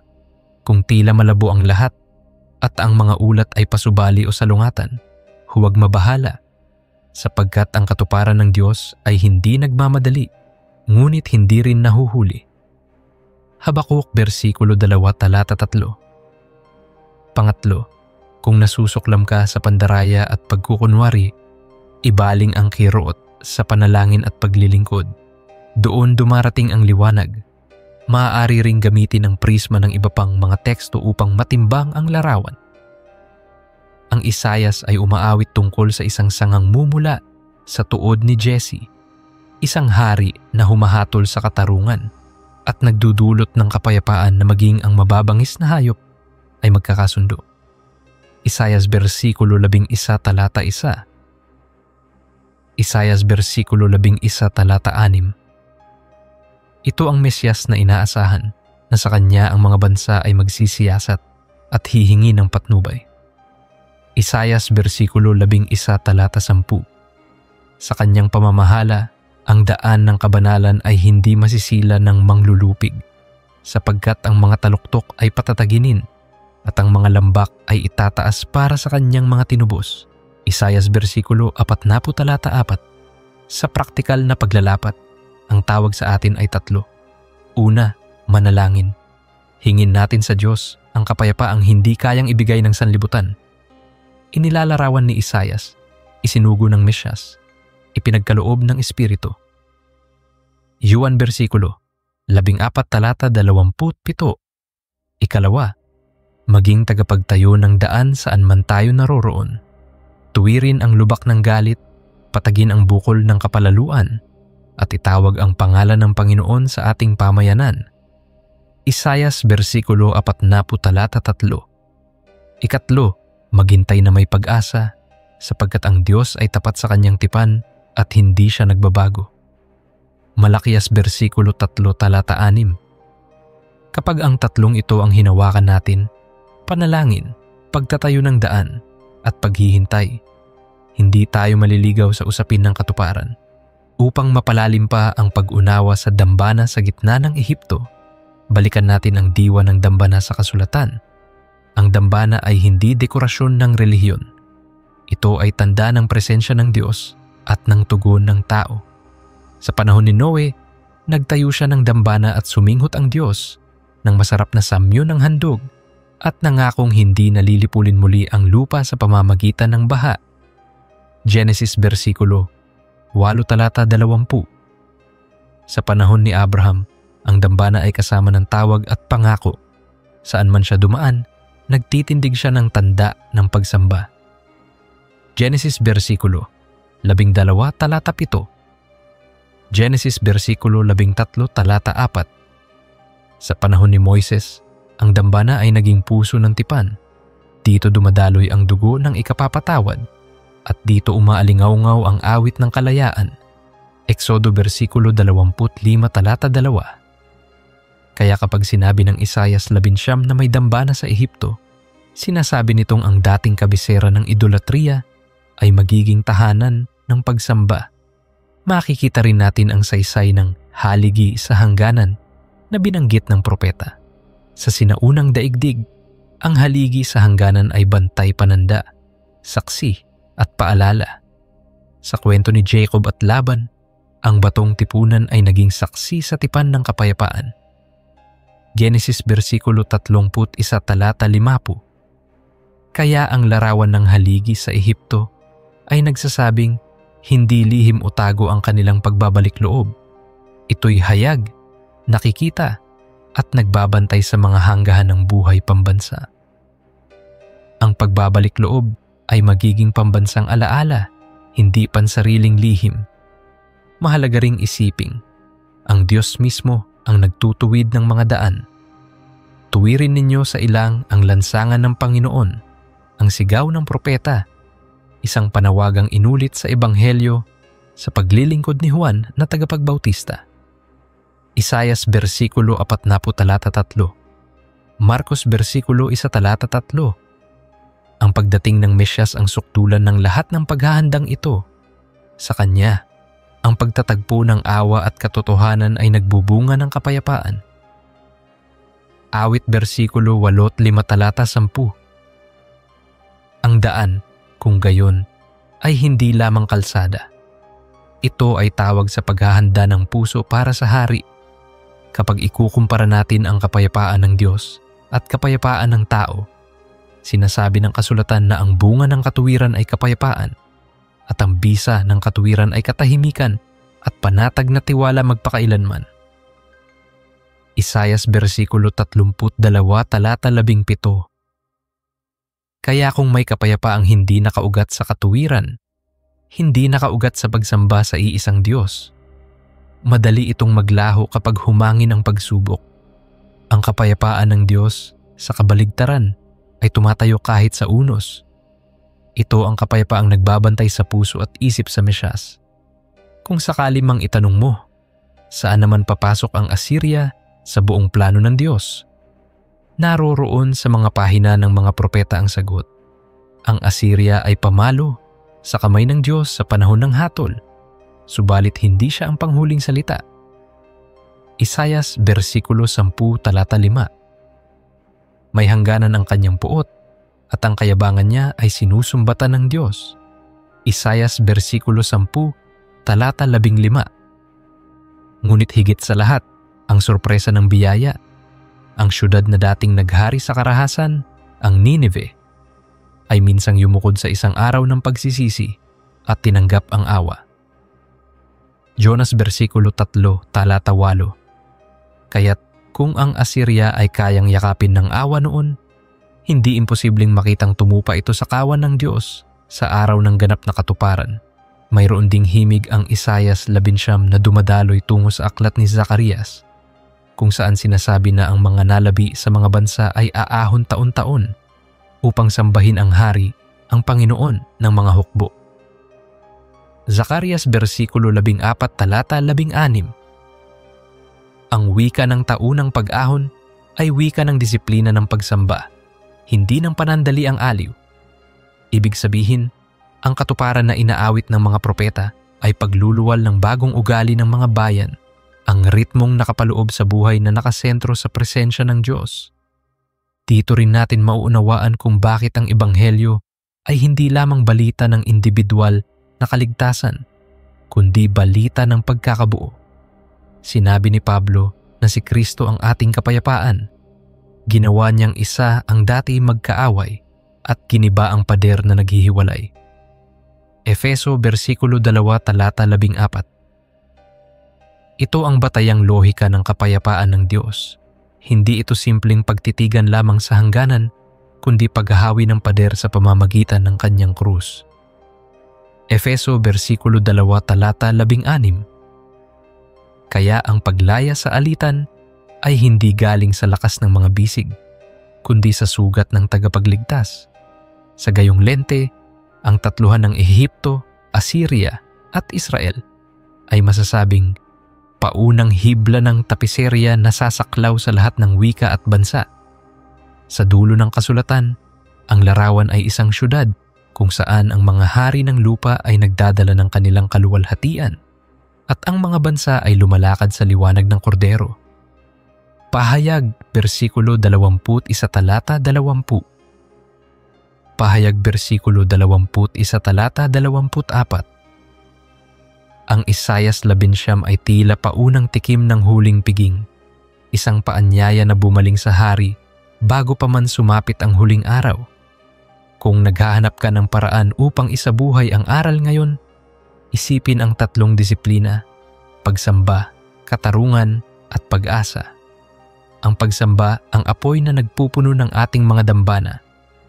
kung tila malabo ang lahat at ang mga ulat ay pasubali o salungatan, huwag mabahala, sapagkat ang katuparan ng Diyos ay hindi nagmamadali, ngunit hindi rin nahuhuli. Habakuk versikulo 2 talata 3. Pangatlo, kung nasusuklam ka sa pandaraya at pagkukunwari, ibaling ang kiroot sa panalangin at paglilingkod. Doon dumarating ang liwanag. Maaari ring gamitin ang prisma ng iba pang mga teksto upang matimbang ang larawan. Ang Isayas ay umaawit tungkol sa isang sangang mumula sa tuod ni Jesse, isang hari na humahatol sa katarungan at nagdudulot ng kapayapaan na maging ang mababangis na hayop ay magkakasundo. Isayas versikulo 11 talata 1. Isayas versikulo 11 talata 6. Ito ang Mesyas na inaasahan na sa kanya ang mga bansa ay magsisiyasat at hihingi ng patnubay. Isayas versikulo 11 talata 10. Sa kanyang pamamahala, ang daan ng kabanalan ay hindi masisila ng manglulupig, sapagkat ang mga taluktok ay patataginin at ang mga lambak ay itataas para sa kanyang mga tinubos. Isayas versikulo 40 talata 4. Sa praktikal na paglalapat, ang tawag sa atin ay 3. Una, manalangin. Hingin natin sa Diyos ang kapayapaang hindi kayang ibigay ng sanlibutan. Inilalarawan ni Isayas, isinugo ng Mesyas, ipinagkaloob ng Espiritu. Yuan versikulo 14 talata 27. Ikalawa, maging tagapagtayo ng daan saan man tayo naroroon. Tuwirin ang lubak ng galit, patagin ang bukol ng kapalaluan, at itawag ang pangalan ng Panginoon sa ating pamayanan. Isayas versikulo 40 talata 3. Ikatlo, maghintay na may pag-asa, sapagkat ang Diyos ay tapat sa kanyang tipan at hindi siya nagbabago. Malakias versikulo 3 talata 6. Kapag ang 3 ito ang hinawakan natin, panalangin, pagtatayo ng daan, at paghihintay, hindi tayo maliligaw sa usapin ng katuparan. Upang mapalalim pa ang pag-unawa sa dambana sa gitna ng Ehipto, balikan natin ang diwa ng dambana sa kasulatan. Ang dambana ay hindi dekorasyon ng relihiyon. Ito ay tanda ng presensya ng Diyos at ng tugon ng tao. Sa panahon ni Noe, nagtayo siya ng dambana at suminghot ang Diyos ng masarap na samyo ng handog at nangakong hindi nalilipulin muli ang lupa sa pamamagitan ng baha. Genesis versikulo 8 talata 20. Sa panahon ni Abraham, ang dambana ay kasama ng tawag at pangako. Saan man siya dumaan, nagtitindig siya ng tanda ng pagsamba. Genesis versikulo 12 talata 7. Genesis versikulo 13 talata 4. Sa panahon ni Moises, ang dambana ay naging puso ng tipan. Dito dumadaloy ang dugo ng ikapapatawad at dito umaalingaw-ngaw ang awit ng kalayaan. Exodo versikulo 25 talata 2. Kaya kapag sinabi ng Isayas 11 na may dambana sa Ehipto, sinasabi nitong ang dating kabisera ng idolatriya ay magiging tahanan ng pagsamba. Makikita rin natin ang saysay ng haligi sa hangganan na binanggit ng propeta. Sa sinaunang daigdig, ang haligi sa hangganan ay bantay pananda, saksi at paalala. Sa kwento ni Jacob at Laban, ang batong tipunan ay naging saksi sa tipan ng kapayapaan. Genesis versikulo 31 talata 50. Kaya ang larawan ng haligi sa Ehipto ay nagsasabing hindi lihim o tago ang kanilang pagbabalik loob. Ito'y hayag, nakikita, at nagbabantay sa mga hanggahan ng buhay pambansa. Ang pagbabalik loob ay magiging pambansang alaala, hindi pansariling lihim mahalaga ring isiping ang Diyos mismo ang nagtutuwid ng mga daan. Tuwirin ninyo sa ilang ang lansangan ng Panginoon, ang sigaw ng propeta, isang panawagang inulit sa Ebanghelyo sa paglilingkod ni Juan na tagapagbautista. Isayas versikulo 40 talata 3, Marcos versikulo 1 talata 3. Ang pagdating ng Mesyas ang sukdulan ng lahat ng paghahandang ito. Sa Kanya, ang pagtatagpo ng awa at katotohanan ay nagbubunga ng kapayapaan. Awit versikulo 8 talata 10. Ang daan, kung gayon, ay hindi lamang kalsada. Ito ay tawag sa paghahanda ng puso para sa hari. Kapag ikukumpara natin ang kapayapaan ng Diyos at kapayapaan ng tao, sinasabi ng kasulatan na ang bunga ng katuwiran ay kapayapaan at ang bisa ng katuwiran ay katahimikan at panatag na tiwala magpakailanman. Isayas versikulo 32 talata 17. Kaya kung may kapayapaang hindi nakaugat sa katuwiran, hindi nakaugat sa pagsamba sa iisang Diyos, madali itong maglaho kapag humangin ang pagsubok. Ang kapayapaan ng Diyos sa kabaligtaran ay tumatayo kahit sa unos. Ito ang kapayapaang nagbabantay sa puso at isip sa Mesyas. Kung sakali mang itanong mo, saan naman papasok ang Assyria sa buong plano ng Diyos? Naroroon sa mga pahina ng mga propeta ang sagot. Ang Assyria ay pamalo sa kamay ng Diyos sa panahon ng hatol, subalit hindi siya ang panghuling salita. Isayas versikulo 10 talata 5. May hangganan ang kanyang puot at ang kayabangan niya ay sinusumbatan ng Diyos. Isayas versikulo 10 talata 15. Ngunit higit sa lahat, ang sorpresa ng biyaya, ang syudad na dating naghari sa karahasan, ang Nineveh, ay minsang yumukod sa isang araw ng pagsisisi at tinanggap ang awa. Jonas versikulo 3 talata 8. Kaya't kung ang Assyria ay kayang yakapin ng awa noon, hindi imposibleng makitang tumupa ito sa kawan ng Diyos sa araw ng ganap na katuparan. Mayroon ding himig ang Isayas 11 na dumadaloy tungo sa aklat ni Zacarias, kung saan sinasabi na ang mga nalabi sa mga bansa ay aahon taon-taon upang sambahin ang hari, ang Panginoon ng mga hukbo. Zacarias versikulo 14 talata 16. Ang wika ng taunang pag-ahon ay wika ng disiplina ng pagsamba, hindi ng panandali ang aliw. Ibig sabihin, ang katuparan na inaawit ng mga propeta ay pagluluwal ng bagong ugali ng mga bayan, ang ritmong nakapaloob sa buhay na nakasentro sa presensya ng Diyos. Dito rin natin mauunawaan kung bakit ang Ebanghelyo ay hindi lamang balita ng individual na kaligtasan, kundi balita ng pagkakabuo. Sinabi ni Pablo na si Kristo ang ating kapayapaan. Ginawa niyang isa ang dati magkaaway at giniba ang pader na naghihiwalay. Efeso versikulo 2 talata 14. Ito ang batayang lohika ng kapayapaan ng Diyos. Hindi ito simpleng pagtitigan lamang sa hangganan, kundi paghahawi ng pader sa pamamagitan ng kanyang krus. Efeso versikulo 2 talata 16. Kaya ang paglaya sa alitan ay hindi galing sa lakas ng mga bisig, kundi sa sugat ng tagapagligtas. Sa gayong lente, ang tatluhan ng Ehipto, Assyria at Israel ay masasabing paunang hibla ng tapiserya na sasaklaw sa lahat ng wika at bansa. Sa dulo ng kasulatan, ang larawan ay isang syudad kung saan ang mga hari ng lupa ay nagdadala ng kanilang kaluwalhatian at ang mga bansa ay lumalakad sa liwanag ng kordero. Pahayag versikulo 21 talata 20. Pahayag versikulo 21 talata 24. Ang Isayas 11 ay tila paunang tikim ng huling piging, isang paanyaya na bumaling sa hari bago pa man sumapit ang huling araw. Kung naghahanap ka ng paraan upang isabuhay ang aral ngayon, isipin ang tatlong disiplina: pagsamba, katarungan, at pag-asa. Ang pagsamba ang apoy na nagpupuno ng ating mga dambana.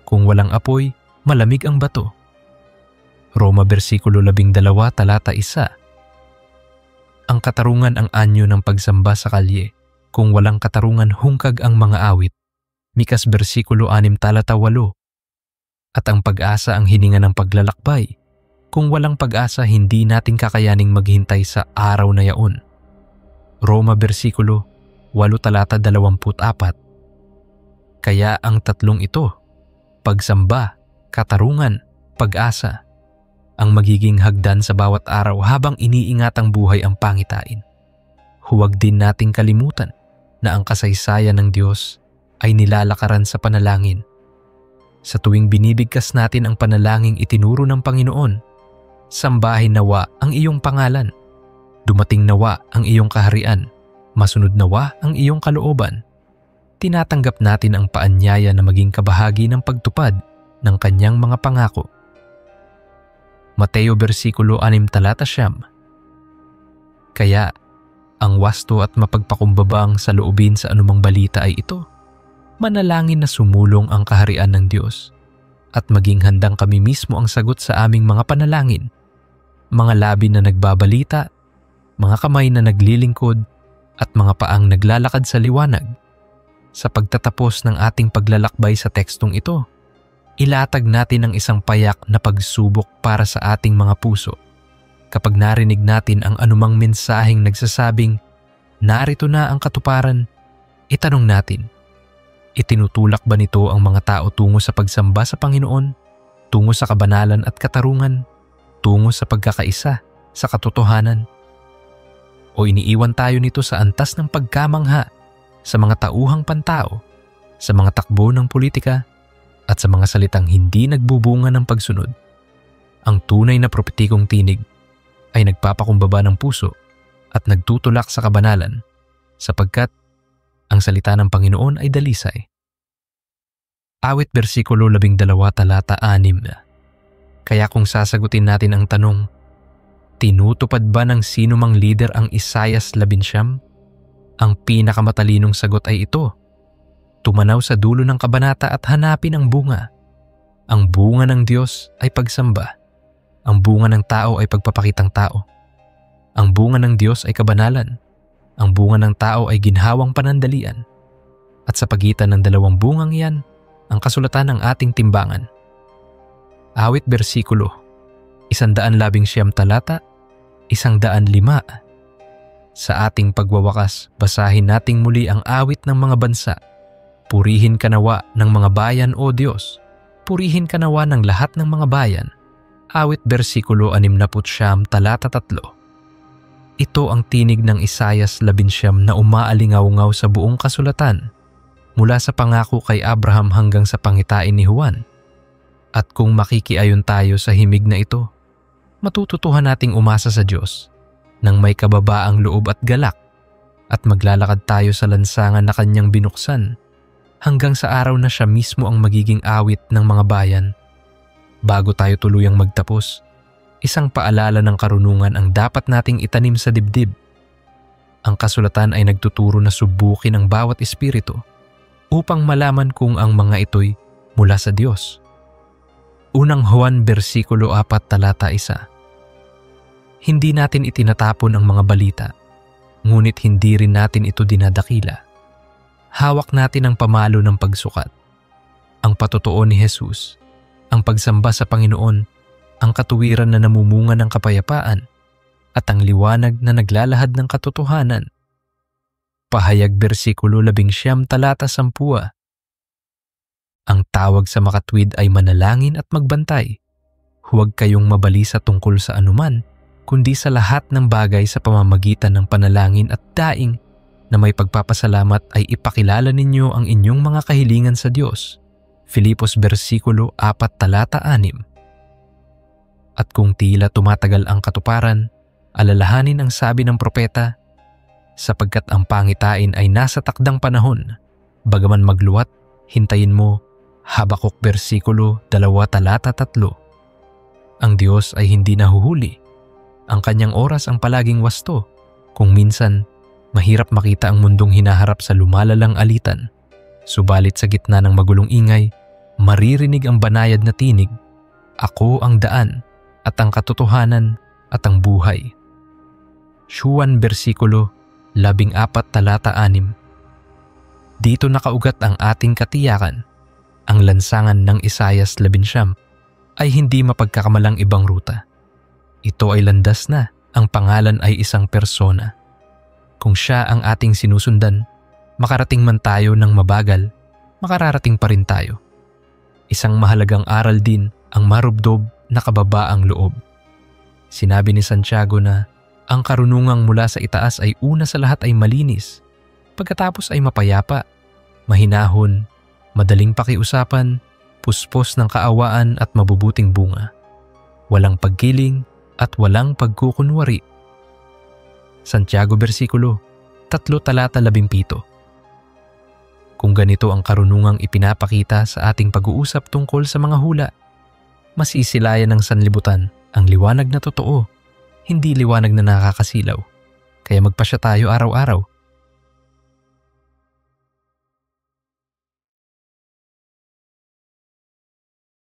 Kung walang apoy, malamig ang bato. Roma versikulo 12 talata 1. Ang katarungan ang anyo ng pagsamba sa kalye. Kung walang katarungan, hungkag ang mga awit. Mikas bersikulo 6 talata 8. At ang pag-asa ang hininga ng paglalakbay. Kung walang pag-asa, hindi natin kakayaning maghintay sa araw na yaon. Roma bersikulo 8 talata 24. Kaya ang tatlong ito, pagsamba, katarungan, pag-asa, ang magiging hagdan sa bawat araw habang iniingatang buhay ang pangitain. Huwag din nating kalimutan na ang kasaysayan ng Diyos ay nilalakaran sa panalangin. Sa tuwing binibigkas natin ang panalangin itinuro ng Panginoon, sambahin nawa ang iyong pangalan, dumating nawa ang iyong kaharian, masunod nawa ang iyong kalooban. Tinatanggap natin ang paanyaya na maging kabahagi ng pagtupad ng kanyang mga pangako. Mateo bersikulo 6 talata 9. Kaya, ang wasto at mapagpakumbabang sa loobin sa anumang balita ay ito: manalangin na sumulong ang kaharian ng Diyos at maging handang kami mismo ang sagot sa aming mga panalangin, mga labi na nagbabalita, mga kamay na naglilingkod, at mga paang naglalakad sa liwanag. Sa pagtatapos ng ating paglalakbay sa tekstong ito, ilatag natin ang isang payak na pagsubok para sa ating mga puso. Kapag narinig natin ang anumang mensaheng nagsasabing, narito na ang katuparan, itanong natin, itinutulak ba nito ang mga tao tungo sa pagsamba sa Panginoon, tungo sa kabanalan at katarungan, tungo sa pagkakaisa, sa katotohanan? O iniiwan tayo nito sa antas ng pagkamangha, sa mga tauhang pantao, sa mga takbo ng politika, at sa mga salitang hindi nagbubunga ng pagsunod? Ang tunay na prophetikong tinig ay nagpapakumbaba ng puso at nagtutulak sa kabanalan, sapagkat ang salita ng Panginoon ay dalisay. Awit bersikulo 12 talata 6. Kaya kung sasagutin natin ang tanong, tinutupad ba ng sino mang lider ang Isayas 11? Ang pinakamatalinong sagot ay ito: tumanaw sa dulo ng kabanata at hanapin ang bunga. Ang bunga ng Diyos ay pagsamba. Ang bunga ng tao ay pagpapakitang tao. Ang bunga ng Diyos ay kabanalan. Ang bunga ng tao ay ginhawang panandalian. At sa pagitan ng dalawang bungang iyan, ang kasulatan ng ating timbangan. Awit bersikulo 119 talata 105. Sa ating pagwawakas, basahin nating muli ang awit ng mga bansa. Purihin ka nawa ng mga bayan, O Diyos. Purihin ka nawa ng lahat ng mga bayan. Awit bersikulo 69 talata 3. Ito ang tinig ng Isayas 11 na umaalingaw-ngaw sa buong kasulatan, mula sa pangako kay Abraham hanggang sa pangitain ni Juan. At kung makikiayon tayo sa himig na ito, matututuhan nating umasa sa Diyos nang may kababaang loob at galak, at maglalakad tayo sa lansangan na kanyang binuksan hanggang sa araw na siya mismo ang magiging awit ng mga bayan. Bago tayo tuluyang magtapos, isang paalala ng karunungan ang dapat nating itanim sa dibdib. Ang kasulatan ay nagtuturo na subukin ang bawat espiritu upang malaman kung ang mga ito'y mula sa Diyos. Unang Juan bersikulo 4 talata 1. Hindi natin itinatapon ang mga balita, ngunit hindi rin natin ito dinadakila. Hawak natin ang pamalo ng pagsukat, ang patotoo ni Jesus, ang pagsamba sa Panginoon, ang katuwiran na namumunga ng kapayapaan, at ang liwanag na naglalahad ng katotohanan. Pahayag bersikulo 11 talata 10. Ang tawag sa makatwid ay manalangin at magbantay. Huwag kayong mabalisa tungkol sa anuman, kundi sa lahat ng bagay sa pamamagitan ng panalangin at daing na may pagpapasalamat ay ipakilala ninyo ang inyong mga kahilingan sa Diyos. Filipos bersikulo 4 talata 6. At kung tila tumatagal ang katuparan, alalahanin ang sabi ng propeta, sapagkat ang pangitain ay nasa takdang panahon, bagaman magluwat, hintayin mo. Habakuk bersikulo 2 talata 3. Ang Diyos ay hindi nahuhuli. Ang kanyang oras ang palaging wasto. Kung minsan, mahirap makita ang mundong hinaharap sa lumalalang alitan. Subalit sa gitna ng magulong ingay, maririnig ang banayad na tinig, "Ako ang daan, at ang katotohanan, at ang buhay." Juan versikulo 14 talata 6. Dito nakaugat ang ating katiyakan. Ang lansangan ng Isayas 11 ay hindi mapagkakamalang ibang ruta. Ito ay landas na, ang pangalan ay isang persona. Kung siya ang ating sinusundan, makarating man tayo ng mabagal, makararating pa rin tayo. Isang mahalagang aral din ang marubdob na kababaang loob. Sinabi ni Santiago na ang karunungang mula sa itaas ay una sa lahat ay malinis, pagkatapos ay mapayapa, mahinahon, madaling pakiusapan, puspos ng kaawaan at mabubuting bunga. Walang paggiling at walang pagkukunwari. Santiago versikulo 3 talata 17. Kung ganito ang karunungang ipinapakita sa ating pag-uusap tungkol sa mga hula, masisilayan ng sanlibutan ang liwanag na totoo, hindi liwanag na nakakasilaw. Kaya magpasya tayo araw-araw